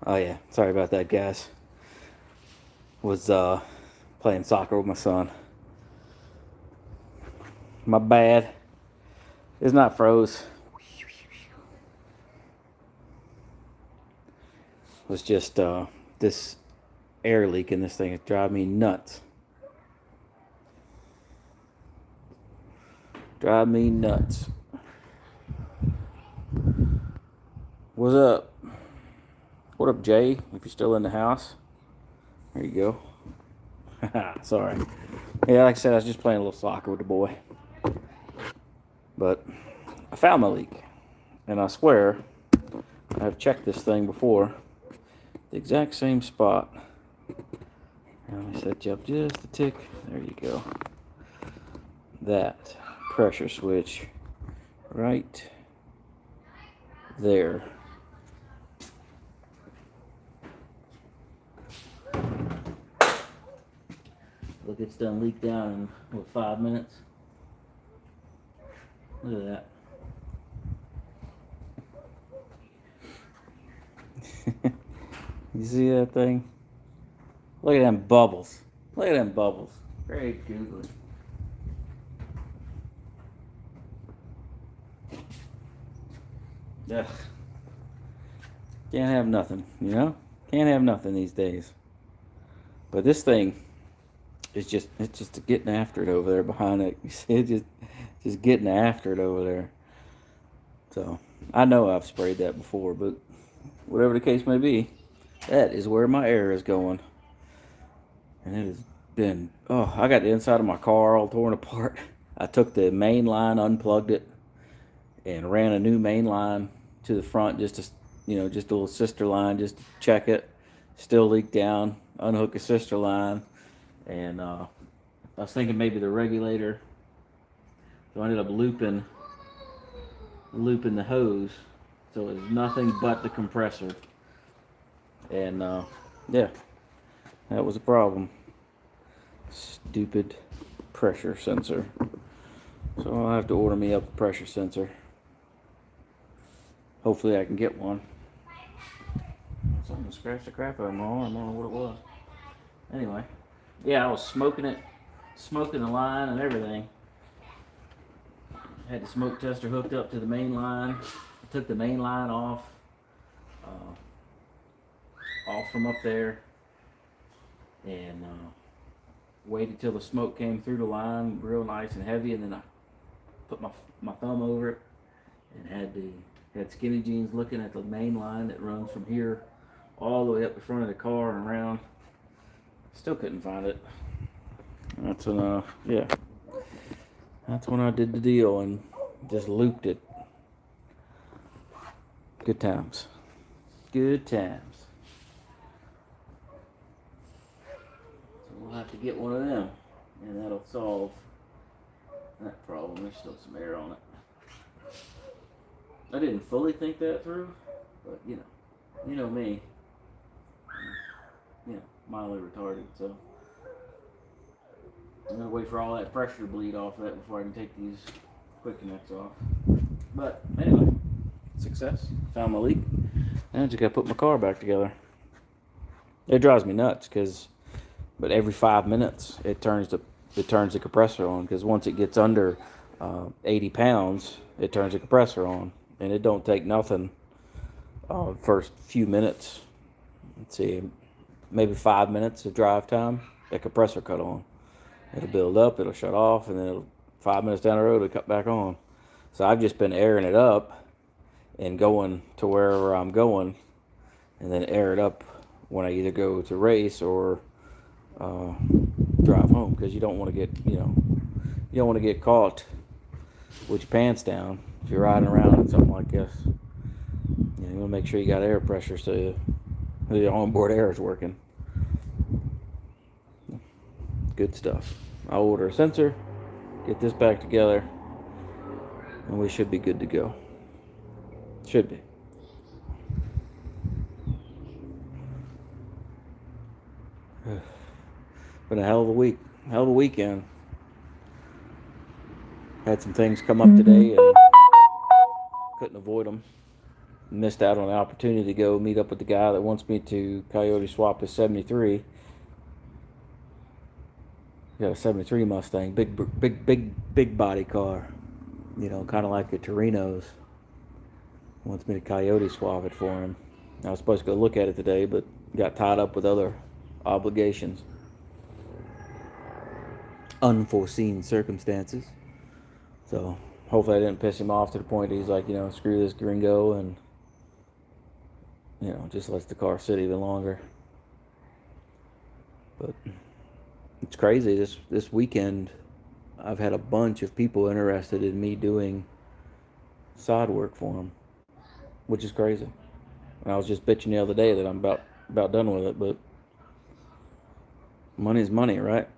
Oh yeah, sorry about that, guys. Was playing soccer with my son. My bad. It's not froze. It was just this air leak in this thing. It drive me nuts. Drive me nuts. What's up? What up, Jay? If you're still in the house, there you go. Sorry. Yeah, like I said, I was just playing a little soccer with the boy. But I found my leak. And I swear, I've checked this thing before. The exact same spot. Let me set you up just a tick. There you go. That pressure switch right there. Look, it's done leaked down in, 5 minutes? Look at that. You see that thing? Look at them bubbles. Look at them bubbles. Great googly. Ugh. Can't have nothing, you know? Can't have nothing these days. But this thing is it's just getting after it over there behind it. You see it just getting after it over there. So I know I've sprayed that before, but whatever the case may be, that is where my air is going. And it has been, oh, I got the inside of my car all torn apart. I took the main line, unplugged it, and ran a new main line to the front just to, just a little sister line just to check it. Still leaked down, unhook a sister line, and I was thinking maybe the regulator. So I ended up looping the hose, so it's nothing but the compressor. And yeah, that was a problem. Stupid pressure sensor. So I'll have to order me up a pressure sensor. Hopefully I can get one. Something scratched the crap out of my arm. I don't know what it was. Anyway, yeah, I was smoking the line and everything. Had the smoke tester hooked up to the main line. I took the main line off from up there, and waited till the smoke came through the line real nice and heavy, and then I put my thumb over it and had skinny jeans looking at the main line that runs from here all the way up the front of the car and around. Still couldn't find it. That's when that's when I did the deal and just looped it. Good times. Good times. So we'll have to get one of them, and that'll solve that problem. There's still some air on it. I didn't fully think that through, but you know me. Mildly retarded, so I'm gonna wait for all that pressure to bleed off of that before I can take these quick connects off. But anyway, success. Found my leak, and I just gotta put my car back together. It drives me nuts but every 5 minutes it turns the compressor on, because once it gets under 80 pounds, it turns the compressor on, and it don't take nothing. First few minutes, let's see, maybe 5 minutes of drive time, that compressor cut on. It'll build up, it'll shut off, and then 5 minutes down the road it'll cut back on. So I've just been airing it up and going to wherever I'm going, and then air it up when I either go to race or drive home, because you don't want to get caught with your pants down if you're riding around in something like this. You want to make sure you got air pressure so the onboard air is working. Good stuff. I'll order a sensor, get this back together, and we should be good to go. Should be. Been a hell of a week, hell of a weekend. Had some things come up today and couldn't avoid them. missed out on the opportunity to go meet up with the guy that wants me to coyote swap his 73. Got a 73 Mustang, big body car. You know, kind of like a Torino's. Wants me to coyote swap it for him. I was supposed to go look at it today, but got tied up with other obligations. Unforeseen circumstances. So hopefully I didn't piss him off to the point that he's like, you know, screw this gringo, and, you know, just lets the car sit even longer. But it's crazy. This weekend, I've had a bunch of people interested in me doing side work for them, which is crazy. And I was just bitching the other day that I'm about done with it, but money's money, right?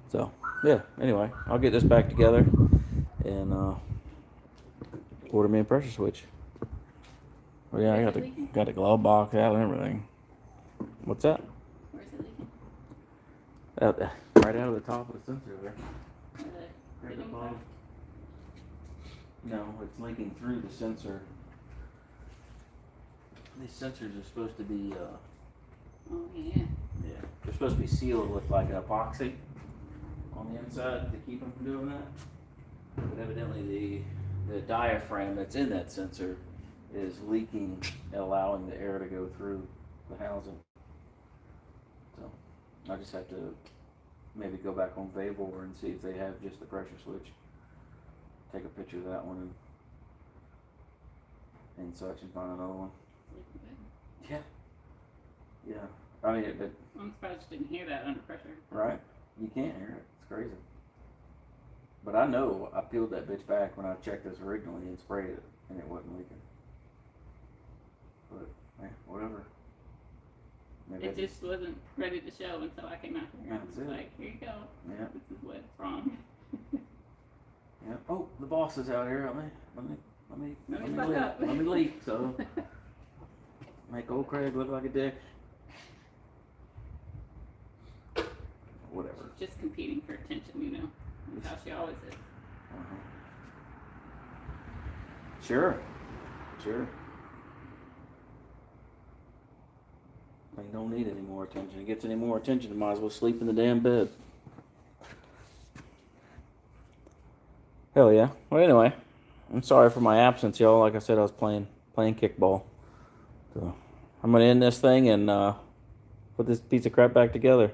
So, yeah, anyway, I'll get this back together and order me a pressure switch. Oh yeah, I got the glove box out and everything. What's that? Where's it leaking? Right out of the top of the sensor there. Right above. No, it's leaking through the sensor. These sensors are supposed to be Oh yeah. yeah, they're supposed to be sealed with like epoxy on the inside to keep them from doing that. But evidently the diaphragm that's in that sensor is leaking and allowing the air to go through the housing. So I just have to maybe go back on Vavor and see if they have just the pressure switch. Take a picture of that one and such and find another one. Yeah. Yeah. I mean, I'm surprised you didn't hear that under pressure. right? You can't hear it. It's crazy. But I know I peeled that bitch back when I checked this originally and sprayed it, and it wasn't leaking. But, yeah, whatever. Maybe It just wasn't ready to show until I came out here. That's I was it. like, here you go. Yeah. This is what's wrong. Yeah. Oh, the boss is out here. Let me fuck leak. up. Let me leak. So make old Craig look like a dick. Whatever. Just competing for attention, you know. That's how she always is. Uh-huh. Sure. He don't need any more attention. He gets any more attention, he might as well sleep in the damn bed. Hell yeah. Well, anyway, I'm sorry for my absence, y'all. Like I said, I was playing kickball. So I'm gonna end this thing and put this piece of crap back together.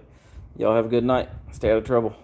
Y'all have a good night. Stay out of trouble.